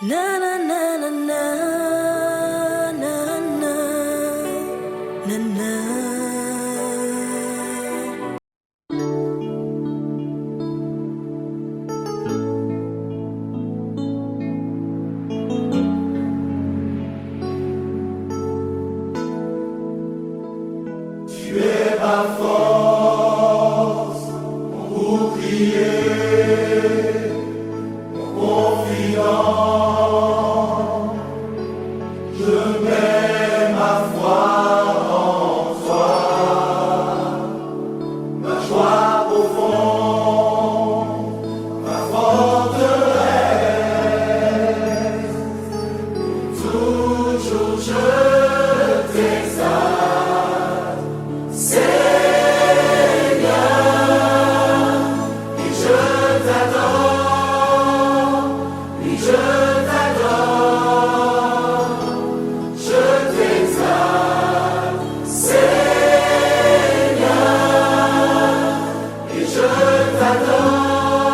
Na na na na na na na na na. Tu es ma force, mon bouclier, mon confident. Je mets ma foi en toi, ma joie profonde, ma forteresse. Toujours je t'exalte, Seigneur, et je t'adore, oui je t'adore, je t'exalte, Seigneur, et je t'adore,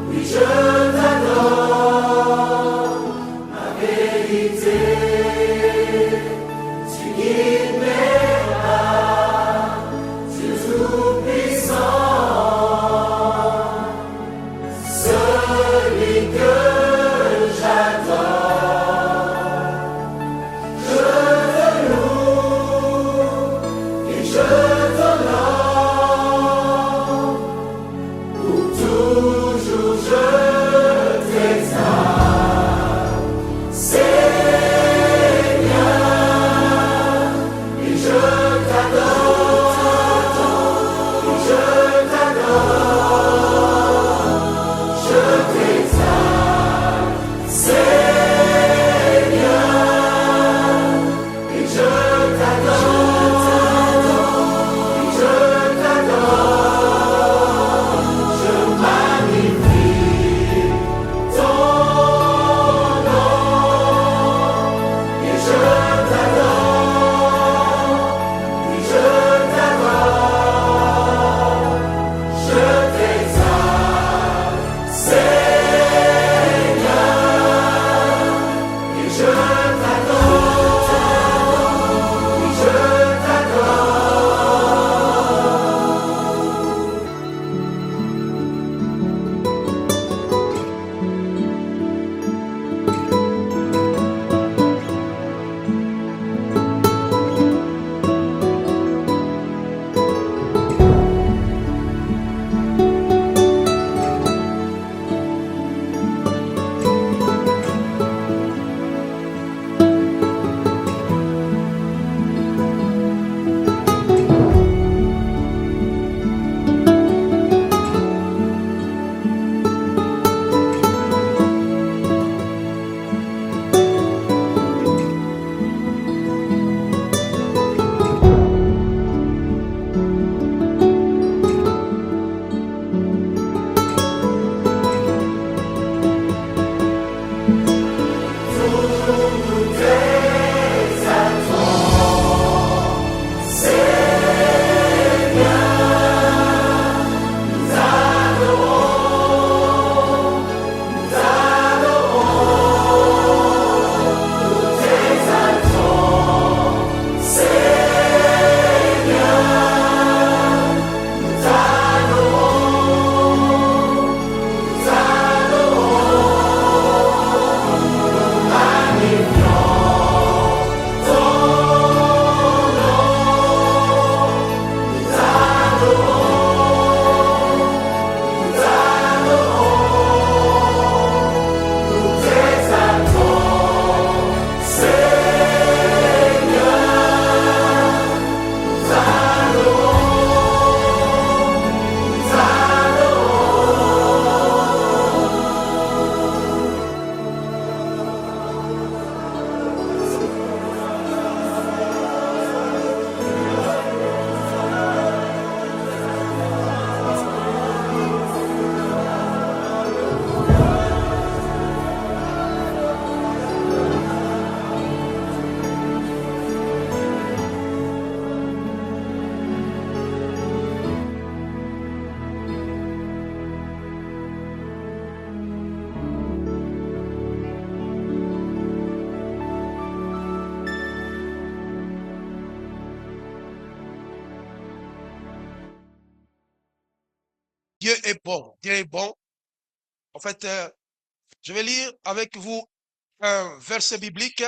oui je t'adore, ma vérité, tu guides mes pas, Dieu tout-puissant, celui que j'adore. Je te loue et je t'honore, pour toujours je t'exalte, Seigneur, et je t'adore, et je t'adore, je t'exalte. bon. En fait, je vais lire avec vous un verset biblique,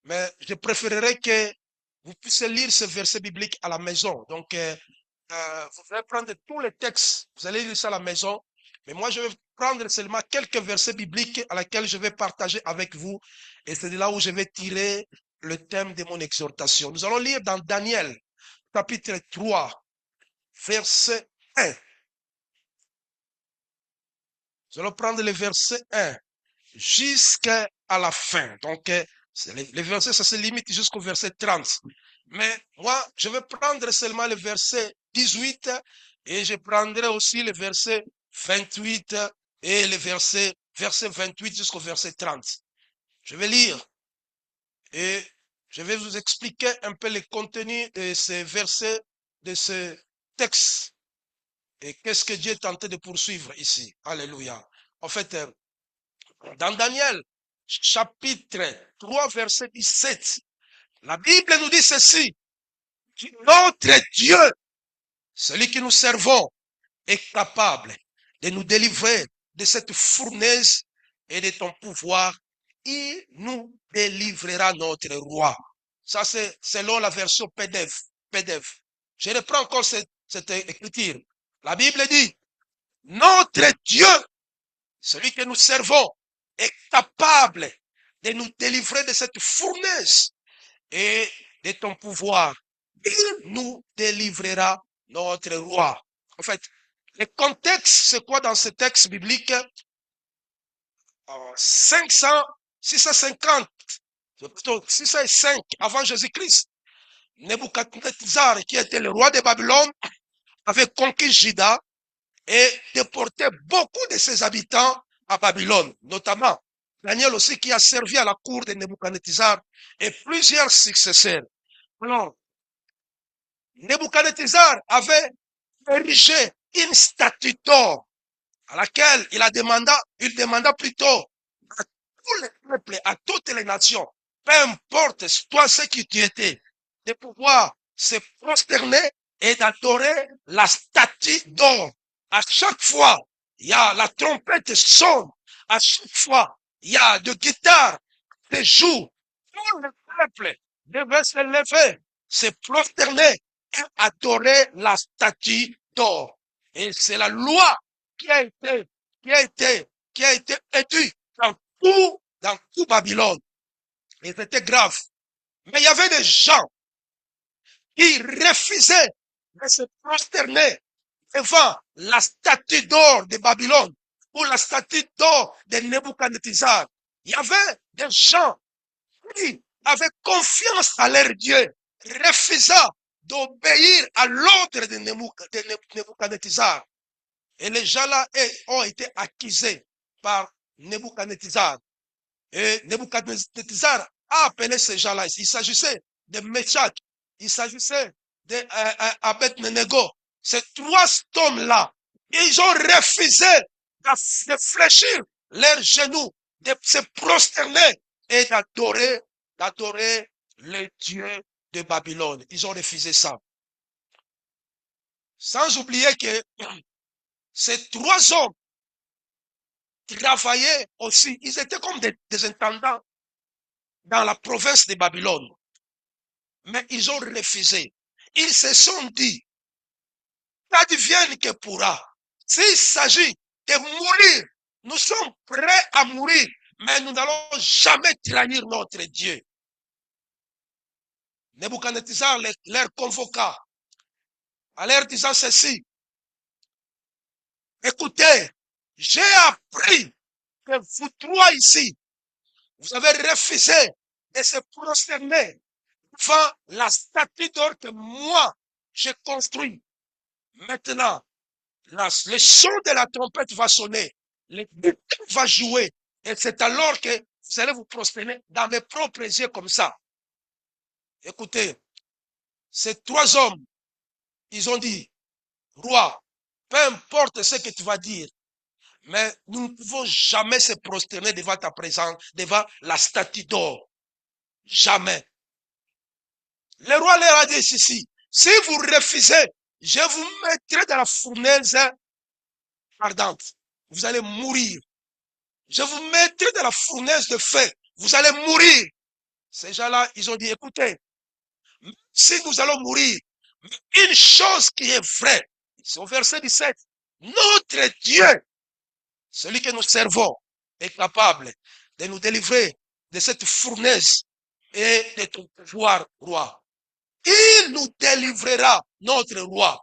mais je préférerais que vous puissiez lire ce verset biblique à la maison. Donc, vous allez prendre tous les textes, vous allez lire ça à la maison, mais moi, je vais prendre seulement quelques versets bibliques à laquelle je vais partager avec vous, et c'est de là où je vais tirer le thème de mon exhortation. Nous allons lire dans Daniel, chapitre 3, verset 1. Nous allons prendre le verset 1 jusqu'à la fin. Donc, les versets, ça se limite jusqu'au verset 30. Mais moi, je vais prendre seulement le verset 18 et je prendrai aussi le verset 28 et le verset 28 jusqu'au verset 30. Je vais lire et je vais vous expliquer un peu le contenu de ces versets, de ce texte. Et qu'est-ce que Dieu est tenté de poursuivre ici? Alléluia. En fait, dans Daniel, chapitre 3, verset 17, la Bible nous dit ceci: notre Dieu, celui que nous servons, est capable de nous délivrer de cette fournaise et de ton pouvoir. Il nous délivrera notre roi. Ça, c'est selon la version PDF. Je reprends encore cette écriture. La Bible dit, notre Dieu, celui que nous servons, est capable de nous délivrer de cette fournaise et de ton pouvoir. Il nous délivrera notre roi. En fait, le contexte, c'est quoi dans ce texte biblique? 650, plutôt 605 avant Jésus-Christ, Nebuchadnezzar, qui était le roi de Babylone, avait conquis Juda et déporté beaucoup de ses habitants à Babylone, notamment Daniel aussi, qui a servi à la cour de Nebuchadnezzar et plusieurs successeurs. Alors, Nebuchadnezzar avait érigé une statue d'or à laquelle il demanda plutôt à tous les peuples, à toutes les nations, peu importe toi ce qui tu étais, de pouvoir se prosterner et d'adorer la statue d'or. À chaque fois, il y a la trompette sonne. À chaque fois, il y a de guitares qui jouent. Tout le peuple devait se lever, se prosterner et adorer la statue d'or. Et c'est la loi qui a été édite dans tout Babylone. Et c'était grave. Mais il y avait des gens qui refusaient de se prosterner devant la statue d'or de Babylone ou la statue d'or de Nebuchadnezzar. Il y avait des gens qui avaient confiance à leur Dieu, refusant d'obéir à l'ordre de Nebuchadnezzar. Et les gens-là ont été accusés par Nebuchadnezzar. Et Nebuchadnezzar a appelé ces gens-là. Il s'agissait de Meshach, il s'agissait d'Abednego. Ces trois hommes-là, ils ont refusé de fléchir leurs genoux, de se prosterner et d'adorer le Dieu de Babylone. Ils ont refusé ça. Sans oublier que ces trois hommes travaillaient aussi, ils étaient comme des intendants dans la province de Babylone. Mais ils ont refusé. Ils se sont dit, qu'advienne que pourra. S'il s'agit de mourir, nous sommes prêts à mourir, mais nous n'allons jamais trahir notre Dieu. Nebuchadnezzar leur convoqua en leur disant ceci: écoutez, j'ai appris que vous trois ici, vous avez refusé de se prosterner devant la statue d'or que moi, j'ai construite. Maintenant, le son de la trompette va sonner, le but va jouer, et c'est alors que vous allez vous prosterner dans mes propres yeux comme ça. Écoutez, ces trois hommes, ils ont dit, roi, peu importe ce que tu vas dire, mais nous ne pouvons jamais se prosterner devant ta présence, devant la statue d'or. Jamais. Le roi leur a dit ceci: si vous refusez, je vous mettrai dans la fournaise ardente. Vous allez mourir. Je vous mettrai dans la fournaise de feu. Vous allez mourir. Ces gens-là, ils ont dit, écoutez, si nous allons mourir, une chose qui est vraie, c'est au verset 17, notre Dieu, celui que nous servons, est capable de nous délivrer de cette fournaise et de ton pouvoir, roi. Il nous délivrera, notre roi.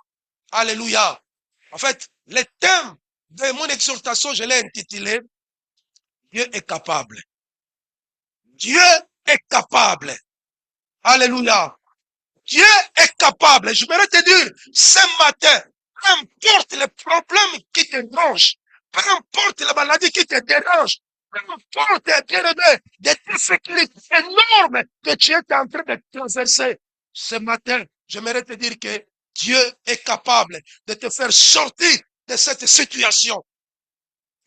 Alléluia. En fait, le thème de mon exhortation, je l'ai intitulé Dieu est capable. Dieu est capable. Alléluia. Dieu est capable. Je voudrais te dire, ce matin, peu importe les problèmes qui te dérangent, peu importe la maladie qui te dérange, peu importe, bien-aimé, des difficultés énormes que tu es en train de traverser, ce matin, j'aimerais te dire que Dieu est capable de te faire sortir de cette situation.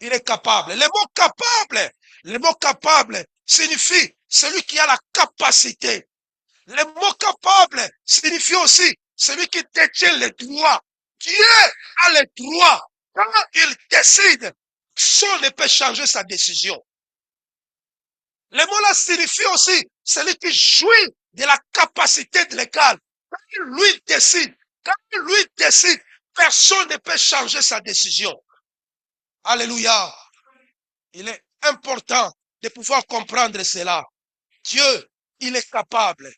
Il est capable. Le mot capable signifie celui qui a la capacité. Le mot capable signifie aussi celui qui détient le droit. Dieu a le droit. Quand il décide, personne ne peut changer sa décision. Le mot là signifie aussi celui qui jouit de la capacité de l'égal. Quand lui décide, personne ne peut changer sa décision. Alléluia. Il est important de pouvoir comprendre cela. Dieu, il est capable.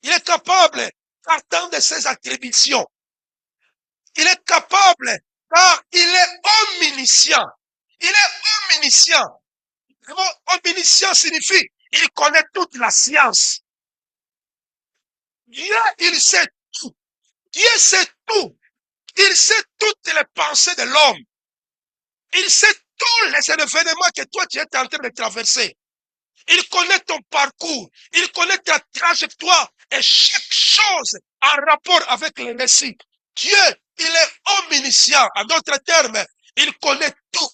Il est capable partant de ses attributions. Il est capable car il est omniscient. Il est omniscient. Le mot omniscient signifie il connaît toute la science. Dieu, il sait tout. Dieu sait tout. Il sait toutes les pensées de l'homme. Il sait tous les événements que toi tu es en train de traverser. Il connaît ton parcours. Il connaît ta trajectoire et chaque chose en rapport avec les récits. Dieu, il est omniscient. En d'autres termes, il connaît tout.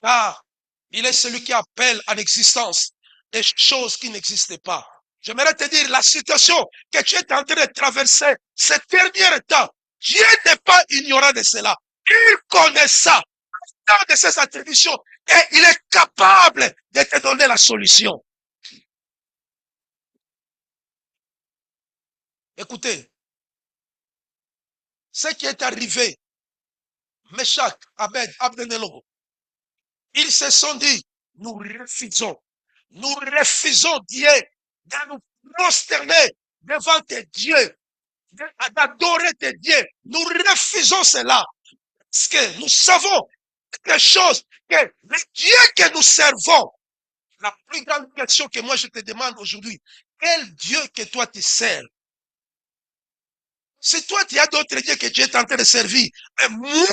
Car il est celui qui appelle en existence des choses qui n'existent pas. J'aimerais te dire, la situation que tu es en train de traverser ces derniers temps, Dieu n'est pas ignorant de cela. Il connaît ça. De ses attributions et il est capable de te donner la solution. Écoutez, ce qui est arrivé, Meshach, Abednego, ils se sont dit, nous refusons Dieu de nous prosterner devant tes dieux, d'adorer tes dieux. Nous refusons cela parce que nous savons quelque chose que le Dieu que nous servons, la plus grande question que moi je te demande aujourd'hui, quel Dieu que toi tu sers? Si toi tu as d'autres dieux que tu es en train de servir, mais moi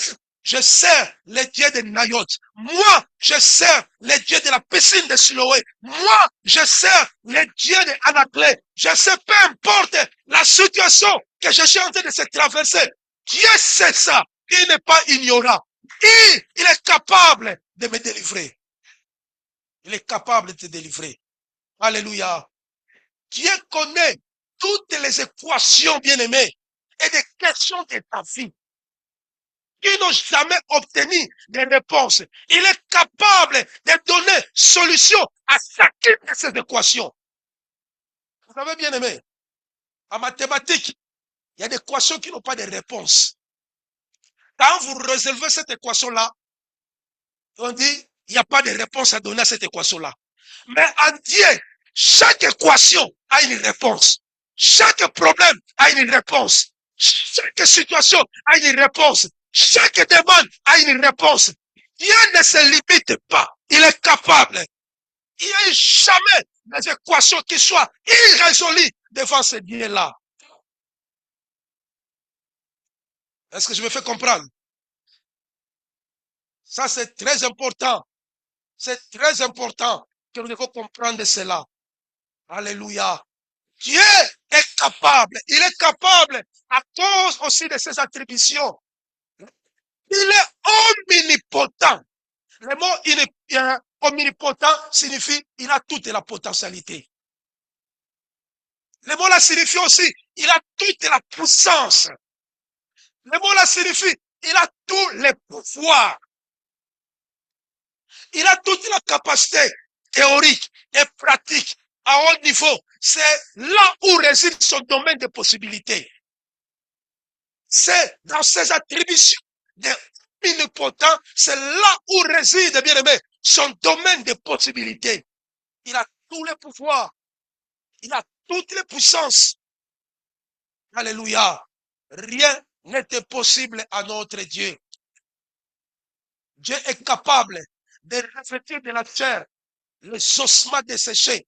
je sers les dieux de Nayot, moi je sers les dieux de la piscine de Siloé, moi je sers les dieux de Anaklé, je sais peu importe la situation que je suis en train de se traverser, Dieu sait ça, il n'est pas ignorant. Il est capable de me délivrer. Il est capable de te délivrer. Alléluia. Dieu connaît toutes les équations, bien-aimées, et des questions de ta vie qui n'ont jamais obtenu des réponses. Il est capable de donner solution à chacune de ces équations. Vous savez, bien-aimé, en mathématiques, il y a des équations qui n'ont pas de réponse. Quand vous résolvez cette équation-là, on dit, il n'y a pas de réponse à donner à cette équation-là. Mais en Dieu, chaque équation a une réponse. Chaque problème a une réponse. Chaque situation a une réponse. Chaque demande a une réponse. Dieu ne se limite pas. Il est capable. Il n'y a jamais des équations qui soient irrésolues devant ce Dieu-là. Est-ce que je me fais comprendre? Ça, c'est très important. C'est très important que nous devons comprendre cela. Alléluia. Dieu est capable. Il est capable à cause aussi de ses attributions. Il est omnipotent. Le mot omnipotent signifie il a toute la potentialité. Le mot là signifie aussi il a toute la puissance. Le mot là signifie Il a tous les pouvoirs. Il a toute la capacité théorique et pratique à haut niveau. C'est là où réside son domaine de possibilités. C'est dans ses attributions omnipotent, c'est là où réside, bien aimé, son domaine de possibilités. Il a tous les pouvoirs. Il a toutes les puissances. Alléluia. Rien n'était possible à notre Dieu. Dieu est capable de revêtir de la chair les ossements desséchés.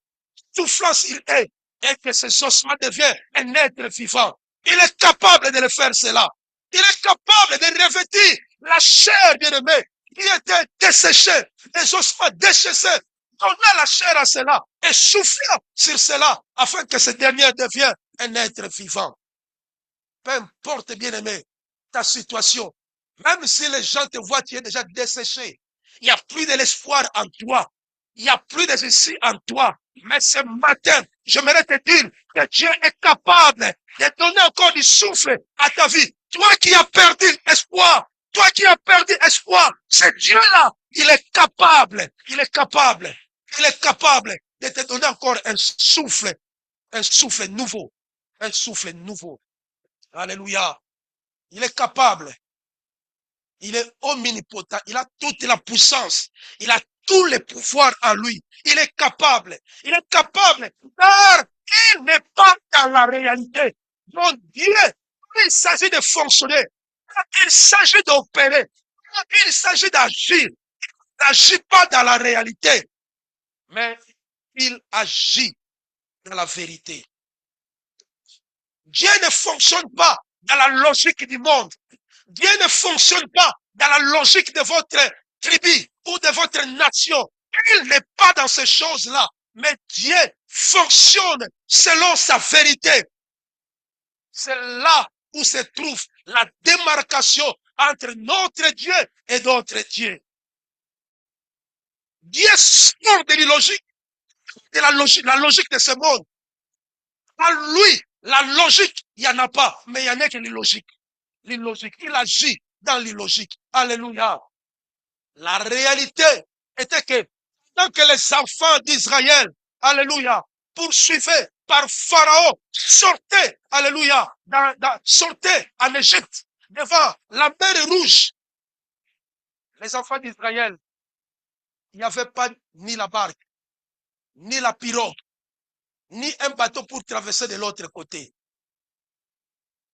Soufflant il est, et que ces ossements deviennent un être vivant. Il est capable de le faire cela. Il est capable de revêtir la chair, bien-aimée, qui était desséchée, les ossements desséchés, donner la chair à cela et souffler sur cela afin que ce dernier devienne un être vivant. Peu importe, bien-aimé, ta situation, même si les gens te voient, tu es déjà desséché, il n'y a plus de l'espoir en toi, il n'y a plus de ceci en toi. Mais ce matin, j'aimerais te dire que Dieu est capable de donner encore du souffle à ta vie. Toi qui as perdu espoir, toi qui as perdu espoir, c'est Dieu-là, il est capable de te donner encore un souffle nouveau, un souffle nouveau. Alléluia. Il est capable. Il est omnipotent. Il a toute la puissance. Il a tous les pouvoirs en lui. Il est capable. Il est capable. Car il n'est pas dans la réalité. Donc Dieu, il s'agit de fonctionner. Il s'agit d'opérer. Il s'agit d'agir. Il n'agit pas dans la réalité. Mais il agit dans la vérité. Dieu ne fonctionne pas dans la logique du monde. Dieu ne fonctionne pas dans la logique de votre tribu ou de votre nation. Il n'est pas dans ces choses-là. Mais Dieu fonctionne selon sa vérité. C'est là où se trouve la démarcation entre notre Dieu et d'autres dieux. Dieu sort de l'illogique, de la logique de ce monde. À lui, la logique, il n'y en a pas, mais il y en a que l'illogique. L'illogique, il agit dans l'illogique. Alléluia. La réalité était que tant que les enfants d'Israël, alléluia, poursuivaient par Pharaon, sortaient, alléluia, sortaient en Égypte, devant la mer Rouge. Les enfants d'Israël, il n'y avait pas ni la barque, ni la pirogue, ni un bateau pour traverser de l'autre côté.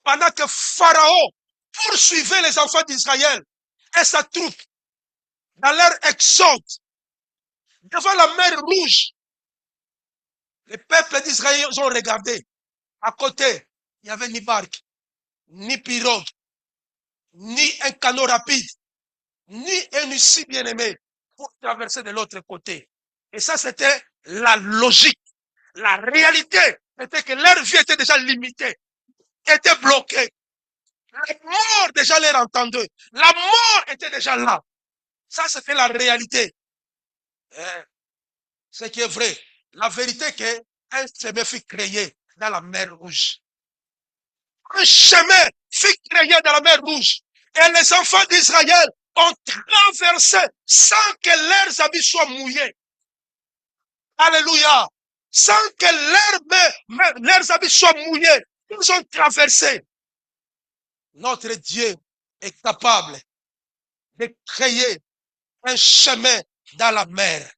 Pendant que Pharaon poursuivait les enfants d'Israël et sa troupe dans leur exode devant la mer Rouge, les peuples d'Israël ont regardé. À côté, il n'y avait ni barque, ni pirogue, ni un canot rapide, ni un outil bien-aimé pour traverser de l'autre côté. Et ça, c'était la logique. La réalité était que leur vie était déjà limitée, était bloquée. La mort déjà leur entendait. La mort était déjà là. Ça, c'était la réalité. Ce qui est vrai. La vérité est qu'un chemin fut créé dans la mer Rouge. Un chemin fut créé dans la mer Rouge. Et les enfants d'Israël ont traversé sans que leurs habits soient mouillés. Alléluia. Sans que leurs habits soient mouillés. Ils ont traversé. Notre Dieu est capable de créer un chemin dans la mer.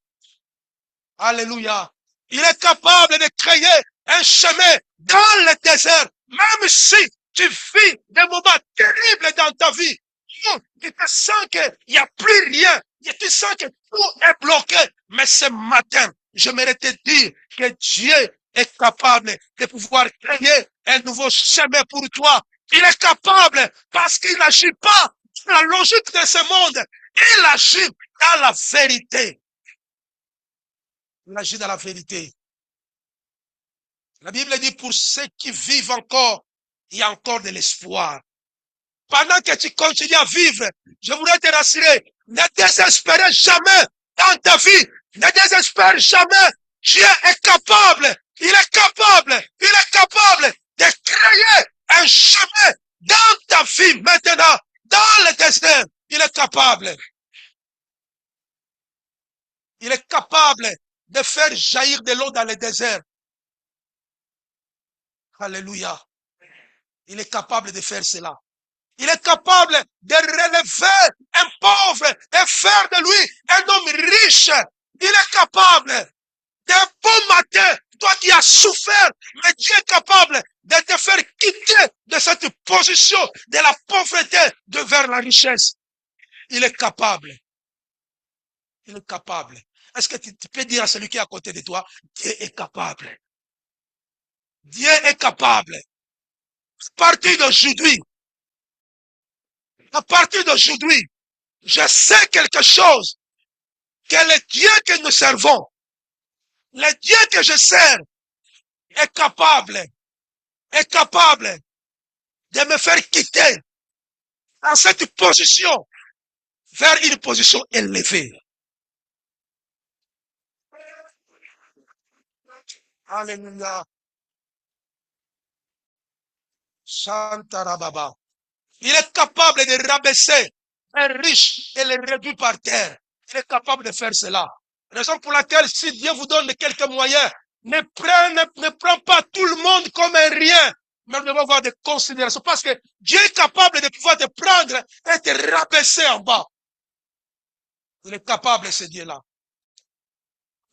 Alléluia. Il est capable de créer un chemin dans le désert, même si tu vis des moments terribles dans ta vie. Tu te sens qu'il n'y a plus rien. Tu sens que tout est bloqué. Mais ce matin, j'aimerais te dire que Dieu est capable de pouvoir créer un nouveau chemin pour toi. Il est capable parce qu'il n'agit pas dans la logique de ce monde. Il agit dans la vérité. Il agit dans la vérité. La Bible dit pour ceux qui vivent encore, il y a encore de l'espoir. Pendant que tu continues à vivre, je voudrais te rassurer, ne désespérez jamais dans ta vie. Ne désespère jamais. Dieu est capable. Il est capable. Il est capable de créer un chemin dans ta vie maintenant. dans le désert, il est capable. Il est capable de faire jaillir de l'eau dans le désert. Alléluia. Il est capable de faire cela. Il est capable de relever un pauvre et faire de lui un homme riche. Il est capable d'un bon matin, toi qui as souffert, mais Dieu est capable de te faire quitter de cette position de la pauvreté vers la richesse. Il est capable. Il est capable. Est-ce que tu peux dire à celui qui est à côté de toi, Dieu est capable. Dieu est capable. À partir d'aujourd'hui, je sais quelque chose, que le Dieu que nous servons, le Dieu que je sers, est capable de me faire quitter dans cette position vers une position élevée. Alléluia. Shantarababa. Il est capable de rabaisser un riche et le réduire par terre. Il est capable de faire cela. Raison pour laquelle, si Dieu vous donne quelques moyens, ne prends pas tout le monde comme un rien, mais nous devons avoir des considérations. Parce que Dieu est capable de pouvoir te prendre et te rabaisser en bas. Il est capable, ce Dieu-là.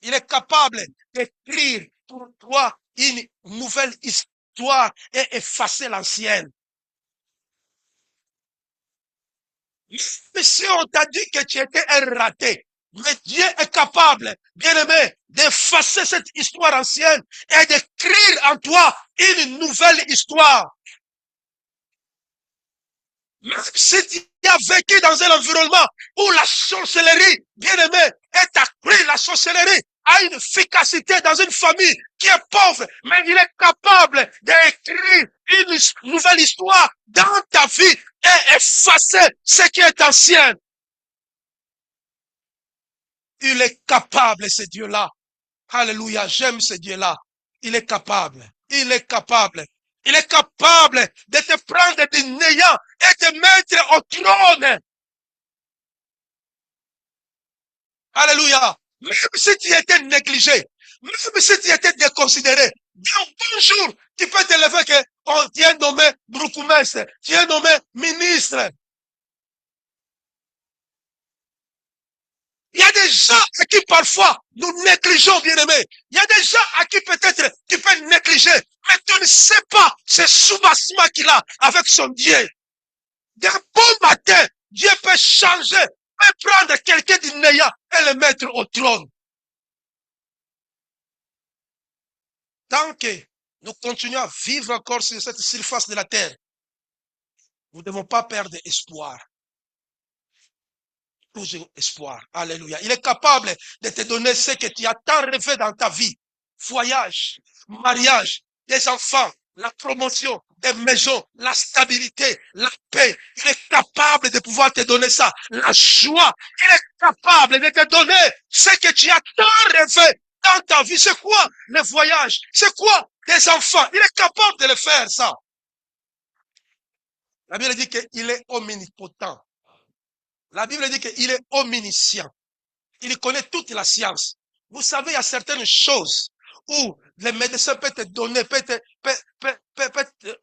Il est capable d'écrire pour toi une nouvelle histoire et effacer l'ancienne. Mais si on t'a dit que tu étais un raté, mais Dieu est capable, bien-aimé, d'effacer cette histoire ancienne et d'écrire en toi une nouvelle histoire. Même si tu as vécu dans un environnement où la sorcellerie, bien-aimé, est accrue, la sorcellerie a une efficacité dans une famille qui est pauvre, mais il est capable d'écrire une nouvelle histoire dans ta vie et effacer ce qui est ancien. Il est capable, ce Dieu-là. Alléluia, j'aime ce Dieu-là. Il est capable. Il est capable. Il est capable de te prendre du néant et te mettre au trône. Alléluia. Même si tu étais négligé, même si tu étais déconsidéré, bonjour, tu peux te lever que tu es nommé Broukoumestre, tu es nommé ministre. Il y a des gens à qui parfois nous négligeons, bien-aimés. Il y a des gens à qui peut-être tu peux négliger, mais tu ne sais pas ce soubassement qu'il a avec son Dieu. D'un bon matin, Dieu peut changer, peut prendre quelqu'un du néant et le mettre au trône. Tant que nous continuons à vivre encore sur cette surface de la terre, nous ne devons pas perdre espoir. Toujours espoir. Alléluia. Il est capable de te donner ce que tu as tant rêvé dans ta vie. Voyage, mariage, des enfants, la promotion, des maisons, la stabilité, la paix. Il est capable de pouvoir te donner ça. La joie. Il est capable de te donner ce que tu as tant rêvé dans ta vie. C'est quoi le voyage? C'est quoi des enfants? Il est capable de le faire, ça. La Bible dit qu'il est omnipotent. La Bible dit qu'il est omniscient. Il connaît toute la science. Vous savez, il y a certaines choses où le médecin peut te donner,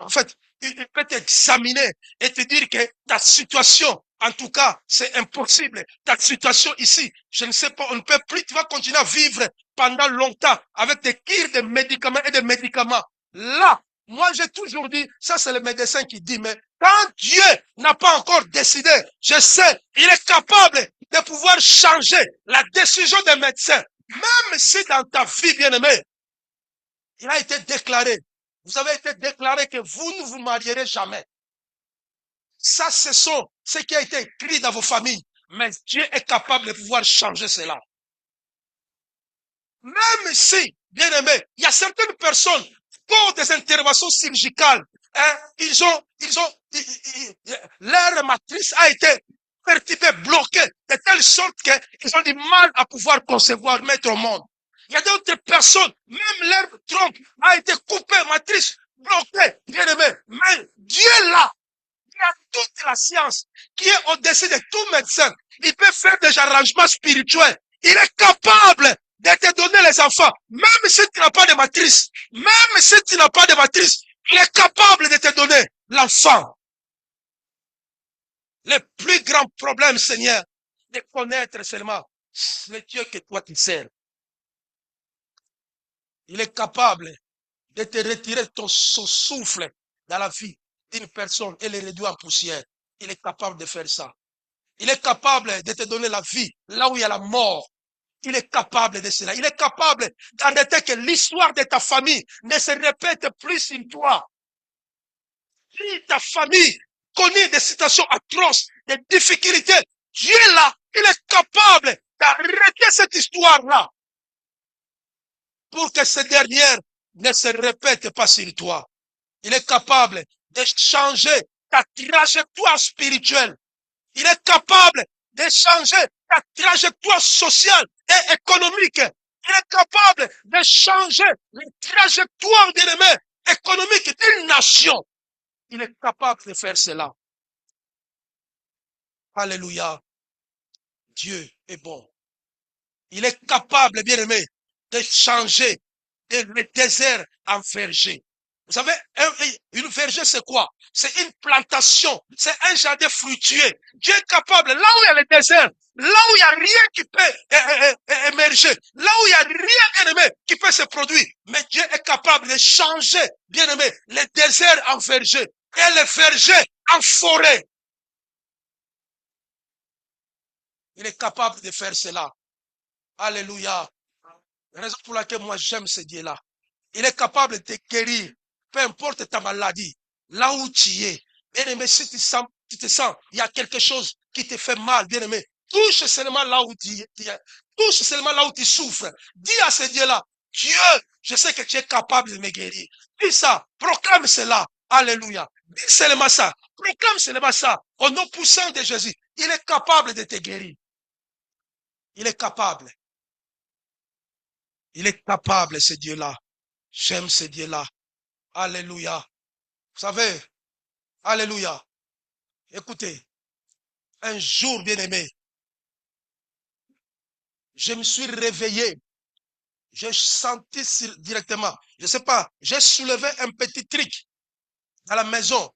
en fait, il peut t'examiner et te dire que ta situation, en tout cas, c'est impossible. Ta situation ici, je ne sais pas, on ne peut plus, tu vas continuer à vivre pendant longtemps avec des kits de médicaments et de médicaments. Là, moi, j'ai toujours dit, ça c'est le médecin qui dit, mais quand Dieu n'a pas encore décidé, je sais, il est capable de pouvoir changer la décision des médecins. Même si dans ta vie, bien-aimée, il a été déclaré, vous avez été déclaré que vous ne vous marierez jamais. Ça, ce sont ce qui a été écrit dans vos familles. Mais Dieu est capable de pouvoir changer cela. Même si, bien-aimé, il y a certaines personnes pour des interventions chirurgicales, hein, leur matrice a été perturbée, bloquée, de telle sorte qu'ils ont du mal à pouvoir concevoir, mettre au monde. Il y a d'autres personnes, même leur trompe a été coupée, matrice bloquée, bien-aimé. Mais Dieu là, qui a toute la science, qui est au-dessus de tout médecin. Il peut faire des arrangements spirituels. Il est capable de te donner les enfants, même si tu n'as pas de matrice, même si tu n'as pas de matrice, il est capable de te donner l'enfant. Le plus grand problème, Seigneur, de connaître seulement le Dieu que toi tu sers. Il est capable de te retirer son souffle dans la vie d'une personne et le réduire en poussière. Il est capable de faire ça. Il est capable de te donner la vie là où il y a la mort. Il est capable de cela. Il est capable d'arrêter que l'histoire de ta famille ne se répète plus sur toi. Si ta famille connaît des situations atroces, des difficultés, Dieu là, il est capable d'arrêter cette histoire-là pour que ces dernières ne se répètent pas sur toi. Il est capable de changer ta trajectoire spirituelle. Il est capable de changer ta trajectoire sociale et économique. Il est capable de changer la trajectoire économique d'une nation. Il est capable de faire cela. Alléluia. Dieu est bon. Il est capable, bien aimé, de changer le désert en verger. Vous savez, une verger, c'est quoi? C'est une plantation, c'est un jardin fruitier. Dieu est capable, là où il y a le désert, là où il n'y a rien qui peut émerger, là où il n'y a rien, bien aimé, qui peut se produire. Mais Dieu est capable de changer, bien aimé, le désert en verger et le verger en forêt. Il est capable de faire cela. Alléluia. La raison pour laquelle moi j'aime ce Dieu-là. Il est capable de te guérir, peu importe ta maladie, là où tu es. Bien aimé, si tu te sens, il y a quelque chose qui te fait mal, bien aimé. Touche seulement là où tu es. Touche seulement là où tu souffres. Dis à ce Dieu-là, Dieu, je sais que tu es capable de me guérir. Dis ça, proclame cela. Alléluia. Dis seulement ça. Proclame seulement ça. Au nom puissant de Jésus. Il est capable de te guérir. Il est capable. Il est capable, ce Dieu-là. J'aime ce Dieu-là. Alléluia. Vous savez, alléluia. Écoutez, un jour, bien aimé, je me suis réveillé. J'ai senti directement, je ne sais pas, j'ai soulevé un petit truc dans la maison.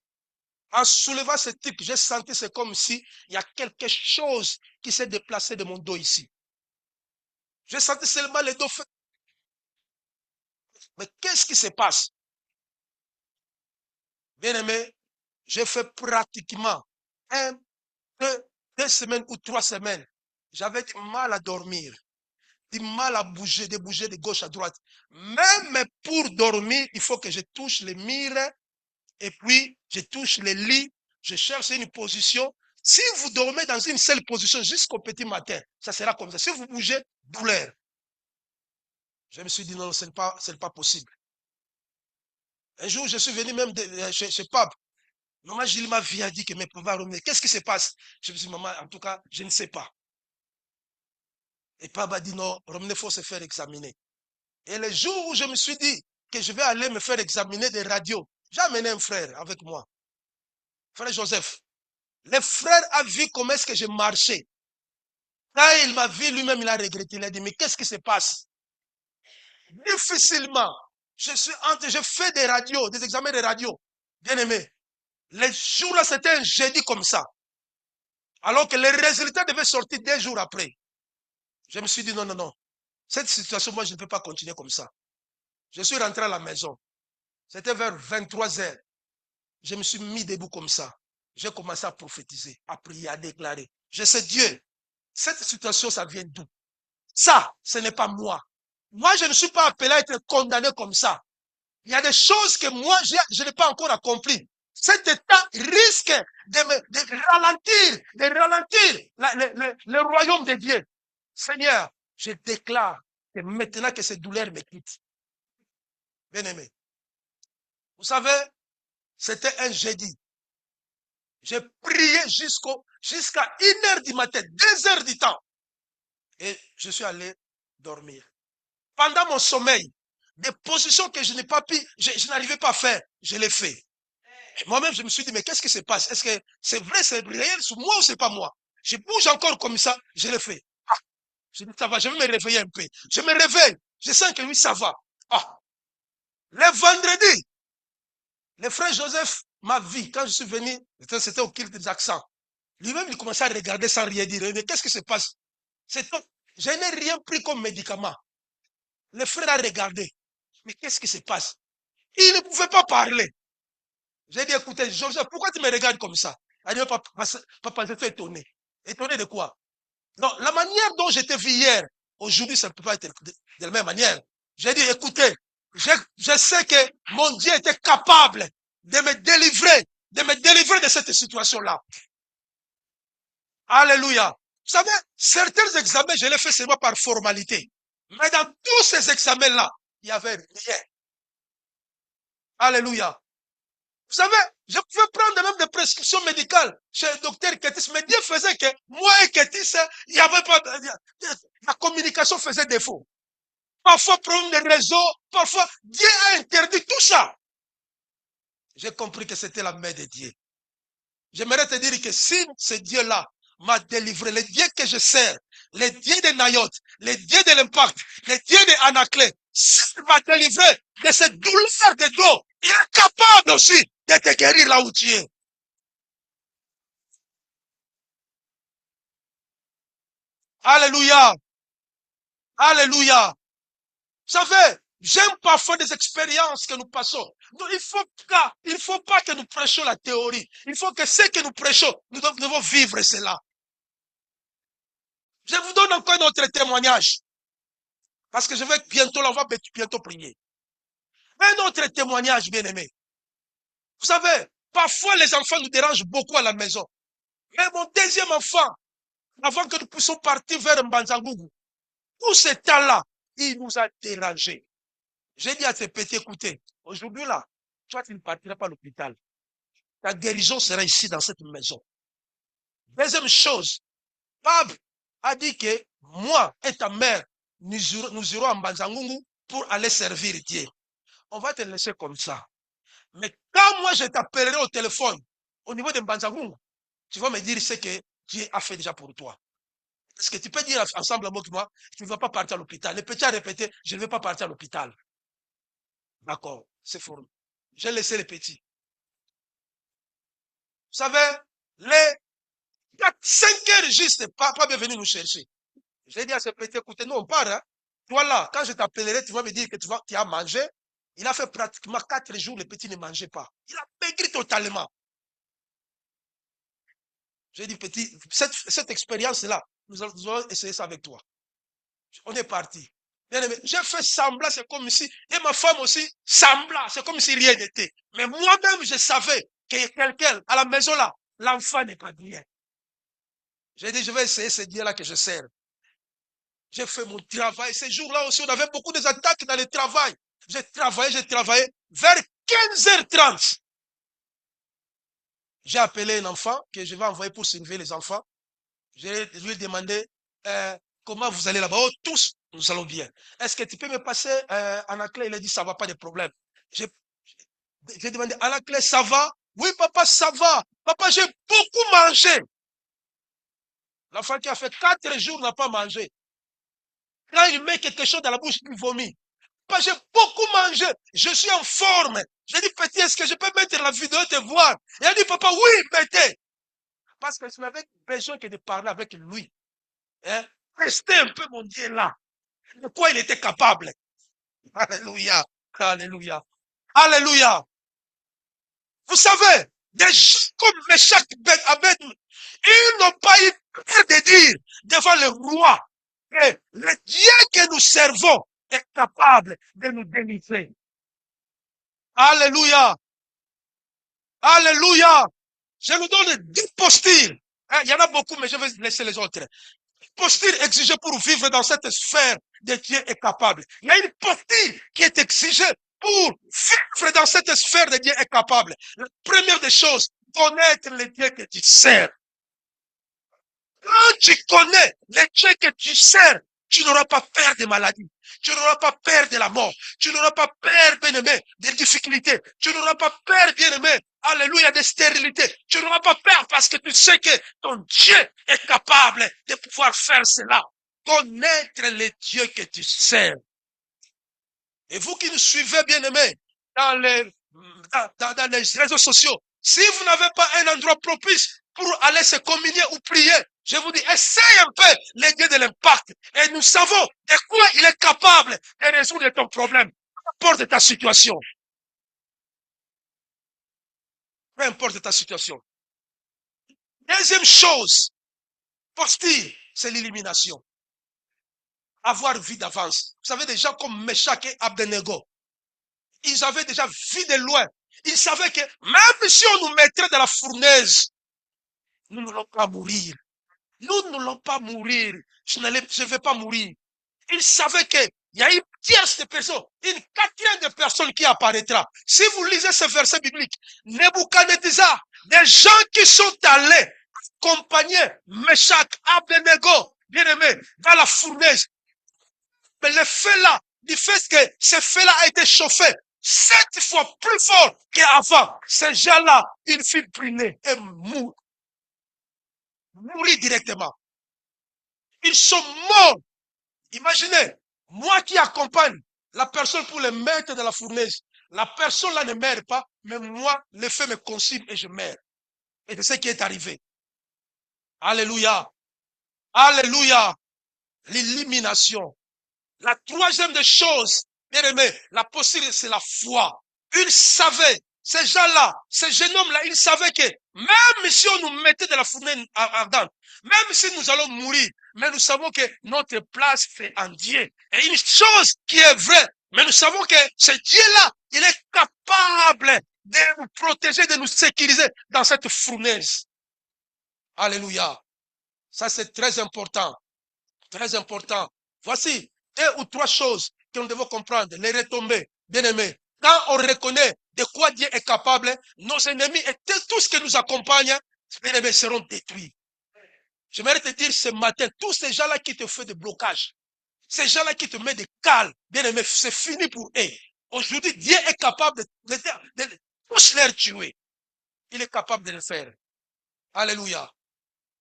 En soulevant ce truc, j'ai senti, c'est comme si il y a quelque chose qui s'est déplacé de mon dos ici. J'ai senti seulement le dos. Mais qu'est-ce qui se passe? Bien aimé, j'ai fait pratiquement deux semaines ou 3 semaines. J'avais du mal à dormir, du mal à bouger, de bouger de gauche à droite. Même pour dormir, il faut que je touche les murs et puis je touche les lits, je cherche une position. Si vous dormez dans une seule position jusqu'au petit matin, ça sera comme ça. Si vous bougez, douleur. Je me suis dit non, ce n'est pas possible. Un jour, je suis venu même chez Pape. Maman Gilles a dit que mes pouvoirs revenaient. Qu'est-ce qui se passe? Je me suis dit, maman, en tout cas, je ne sais pas. Et Pape a dit non, il faut se faire examiner. Et le jour où je me suis dit que je vais aller me faire examiner des radios, j'ai amené un frère avec moi. Frère Joseph. Le frère a vu comment est-ce que je marchais. Quand il m'a vu, lui-même, il a regretté. Il a dit, mais qu'est-ce qui se passe? Difficilement, je fais des radios, des examens de radio. Bien aimé. Le jour-là, c'était un jeudi comme ça. Alors que les résultats devaient sortir 2 jours après. Je me suis dit, non, non, non. Cette situation, moi, je ne peux pas continuer comme ça. Je suis rentré à la maison. C'était vers 23 heures. Je me suis mis debout comme ça. J'ai commencé à prophétiser, à prier, à déclarer. Je sais, Dieu, cette situation, ça vient d'où? Ça, ce n'est pas moi. Moi, je ne suis pas appelé à être condamné comme ça. Il y a des choses que moi, je n'ai pas encore accompli. Cet état risque de ralentir le royaume de Dieu. Seigneur, je déclare que maintenant que ces douleurs me quittent. Bien aimé. Vous savez, c'était un jeudi. J'ai prié jusqu'à 1h du matin, 2 heures du temps. Et je suis allé dormir. Pendant mon sommeil, des positions que je n'ai pas pu, je n'arrivais pas à faire, je l'ai fait. Moi-même, je me suis dit, mais qu'est-ce qui se passe? Est-ce que c'est vrai, c'est réel sur moi ou c'est pas moi? Je bouge encore comme ça, je le fais. Ah, je dis, ça va, je vais me réveiller un peu. Je me réveille, je sens que oui, ça va. Ah, le vendredi, le frère Joseph m'a vu quand je suis venu, c'était au culte des accents. Lui-même, il commençait à regarder sans rien dire. Mais qu'est-ce qui se passe? Je n'ai rien pris comme médicament. Le frère a regardé. Mais qu'est-ce qui se passe? Il ne pouvait pas parler. J'ai dit, écoutez, Joseph, pourquoi tu me regardes comme ça? Il dit, papa, je suis étonné. Étonné de quoi? Non, la manière dont j'étais vu hier, aujourd'hui, ça ne peut pas être de la même manière. J'ai dit, écoutez, je sais que mon Dieu était capable de me délivrer de cette situation-là. Alléluia. Vous savez, certains examens, je les fais seulement par formalité. Mais dans tous ces examens-là, il n'y avait rien. Alléluia. Vous savez, je pouvais prendre même des prescriptions médicales chez le docteur Ketis, mais Dieu faisait que moi et Ketis, il n'y avait pas, la communication faisait défaut. Parfois, problème de réseau, parfois, Dieu a interdit tout ça. J'ai compris que c'était la main de Dieu. J'aimerais te dire que si ce Dieu-là m'a délivré, le Dieu que je sers, le Dieu de Nayot, le Dieu de l'impact, le Dieu de Anaclé, s'il m'a délivré de cette douleur de dos, il est capable aussi de te guérir là où tu es. Alléluia. Alléluia. Vous savez, j'aime parfois des expériences que nous passons. Donc, il faut pas que nous prêchions la théorie. Il faut que ce que nous prêchons, nous devons vivre cela. Je vous donne encore un autre témoignage. Parce que je vais bientôt, là, on va bientôt prier. Un autre témoignage, bien aimé. Vous savez, parfois les enfants nous dérangent beaucoup à la maison. Mais mon deuxième enfant, avant que nous puissions partir vers Mbanzangougou, tout ce temps-là, il nous a dérangés. J'ai dit à ces petits, écoutez, aujourd'hui là, toi, tu ne partiras pas à l'hôpital. Ta guérison sera ici, dans cette maison. Deuxième chose, Bab a dit que moi et ta mère, nous irons à Mbanzangougou pour aller servir Dieu. On va te laisser comme ça. Mais quand moi je t'appellerai au téléphone, au niveau de Mbanzangougou, tu vas me dire ce que Dieu a fait déjà pour toi. Est-ce que tu peux dire ensemble avec moi, tu ne vas pas partir à l'hôpital? Le petit a répété, je ne vais pas partir à l'hôpital. D'accord, c'est formé. J'ai laissé les petits. Vous savez, les 5 heures juste, papa est venu nous chercher. J'ai dit à ce petit, écoutez, non, on part. Hein. Toi là, quand je t'appellerai, tu vas me dire que tu as mangé. Il a fait pratiquement 4 jours, le petit ne mangeait pas. Il a maigri totalement. J'ai dit, petit, cette expérience-là, nous allons essayer ça avec toi. On est parti. Bien aimé, j'ai fait semblant, c'est comme si, et ma femme aussi, semblant, c'est comme si rien n'était. Mais moi-même, je savais qu'il y a quelqu'un à la maison là, l'enfant n'est pas bien. J'ai dit, je vais essayer ce Dieu-là que je sers. J'ai fait mon travail. Ces jours-là aussi, on avait beaucoup d'attaques dans le travail. J'ai travaillé. Vers 15h30, j'ai appelé un enfant que je vais envoyer pour surveiller les enfants. Je lui ai demandé comment vous allez là-bas. Oh, tous, nous allons bien. Est-ce que tu peux me passer Anaclé? Il a dit, ça va, pas de problème. J'ai demandé, Anaclé, ça va? Oui, papa, ça va. Papa, j'ai beaucoup mangé. L'enfant qui a fait 4 jours n'a pas mangé. Quand il met quelque chose dans la bouche, il vomit. Papa, j'ai beaucoup mangé. Je suis en forme. J'ai dit, petit, est-ce que je peux mettre la vidéo et te voir? Il a dit, papa, oui, mettez. Parce que je n'avais besoin que de parler avec lui. Hein? Restez un peu, mon Dieu, là. De quoi il était capable. Alléluia. Alléluia. Alléluia. Vous savez, des gens comme Meshach Abed, ils n'ont pas eu peur de dire devant le roi que le Dieu que nous servons est capable de nous délivrer. Alléluia. Alléluia. Je nous donne 10 postyles. Hein, il y en a beaucoup, mais je vais laisser les autres. Postille exigée pour vivre dans cette sphère de Dieu est capable. Il y a une postille qui est exigée pour vivre dans cette sphère de Dieu est capable. La première des choses, connaître le Dieu que tu sers. Quand tu connais le Dieu que tu sers, tu n'auras pas peur des maladies. Tu n'auras pas peur de la mort. Tu n'auras pas peur, bien-aimé, des difficultés. Tu n'auras pas peur, bien-aimé, alléluia, de stérilité. Tu n'auras pas peur parce que tu sais que ton Dieu est capable de pouvoir faire cela. Connaître les dieux que tu sers. Et vous qui nous suivez, bien-aimés, dans les réseaux sociaux, si vous n'avez pas un endroit propice pour aller se communier ou prier, je vous dis, essaye un peu les dieux de l'impact. Et nous savons de quoi il est capable de résoudre ton problème. Peu importe ta situation. Peu importe ta situation. Deuxième chose, posture, c'est l'élimination. Avoir vu d'avance. Vous savez, des gens comme Meshach et Abednego, ils avaient déjà vu de loin. Ils savaient que même si on nous mettrait dans la fournaise, nous n'allons pas mourir. Nous n'allons pas mourir. Je ne vais pas mourir. Ils savaient qu'il y a une tierce de personnes, une quatrième de personnes qui apparaîtra. Si vous lisez ce verset biblique, Nebuchadnezzar, des gens qui sont allés accompagner Meshach, Abednego, bien-aimé, dans la fournaise. Mais le feu là, du fait que ce feu là a été chauffé 7 fois plus fort qu'avant, ces gens-là, ils furent brûlés et mourir directement. Ils sont morts. Imaginez, moi qui accompagne la personne pour le mettre dans la fournaise, la personne là ne meurt pas, mais moi, le feu me consume et je meurs. Et c'est ce qui est arrivé. Alléluia. Alléluia. L'élimination. La troisième des choses, bien aimé, la possibilité, c'est la foi. Ils savaient, ces gens-là, ces jeunes hommes-là, ils savaient que même si on nous mettait dans la fournaise ardente, même si nous allons mourir, mais nous savons que notre place c'est en Dieu. Et une chose qui est vraie, mais nous savons que ce Dieu-là, il est capable de nous protéger, de nous sécuriser dans cette fournaise. Alléluia. Ça, c'est très important. Très important. Voici 2 ou 3 choses que nous devons comprendre, les retombées, bien aimés. Quand on reconnaît de quoi Dieu est capable, nos ennemis et tout ce qui nous accompagne, bien aimés, seront détruits. J'aimerais te dire ce matin, tous ces gens-là qui te font des blocages, ces gens-là qui te mettent des cales, bien aimés, c'est fini pour eux. Aujourd'hui, Dieu est capable de tous les tuer. Il est capable de le faire. Alléluia.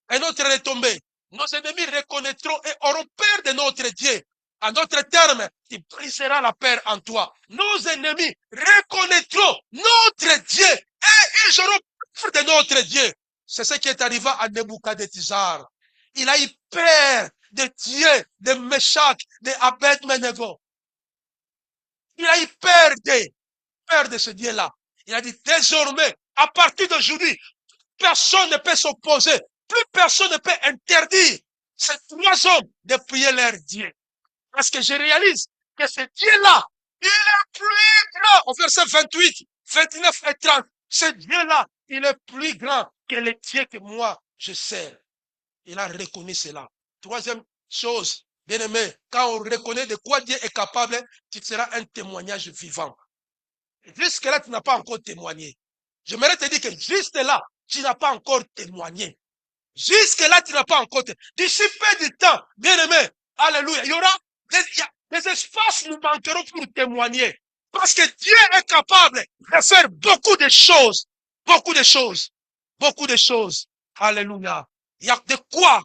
Un autre retombée. Nos ennemis reconnaîtront et auront peur de notre Dieu. En d'autres termes, il brisera la peur en toi. Nos ennemis reconnaîtront notre Dieu et ils auront peur de notre Dieu. C'est ce qui est arrivé à Nebuchadnezzar. Il a eu peur de Dieu, de Meshach, de Abednego. Il a eu peur de ce Dieu-là. Il a dit désormais, à partir d'aujourd'hui, personne ne peut s'opposer. Plus personne ne peut interdire ces 3 hommes de prier leur Dieu. Parce que je réalise que ce Dieu-là, il est plus grand. Au verset 28, 29 et 30, ce Dieu-là, il est plus grand que les dieux que moi, je sers. Il a reconnu cela. Troisième chose, bien aimé, quand on reconnaît de quoi Dieu est capable, tu seras un témoignage vivant. Jusque-là, tu n'as pas encore témoigné. J'aimerais te dire que juste là, tu n'as pas encore témoigné. Jusque-là, tu n'as pas encore témoigné. D'ici peu de temps, bien aimé, alléluia, il y aura des espaces nous manqueront pour témoigner. Parce que Dieu est capable de faire beaucoup de choses. Beaucoup de choses. Beaucoup de choses. Alléluia. Il y a de quoi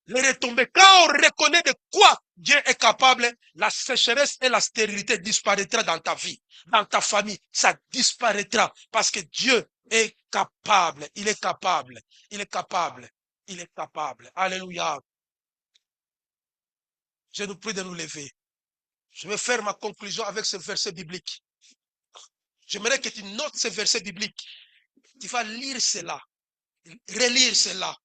les retomber. Quand on reconnaît de quoi Dieu est capable, la sécheresse et la stérilité disparaîtra dans ta vie, dans ta famille. Ça disparaîtra parce que Dieu est capable. Il est capable. Il est capable. Il est capable. Alléluia. Je nous prie de nous lever. Je vais faire ma conclusion avec ce verset biblique. J'aimerais que tu notes ce verset biblique. Tu vas lire cela, relire cela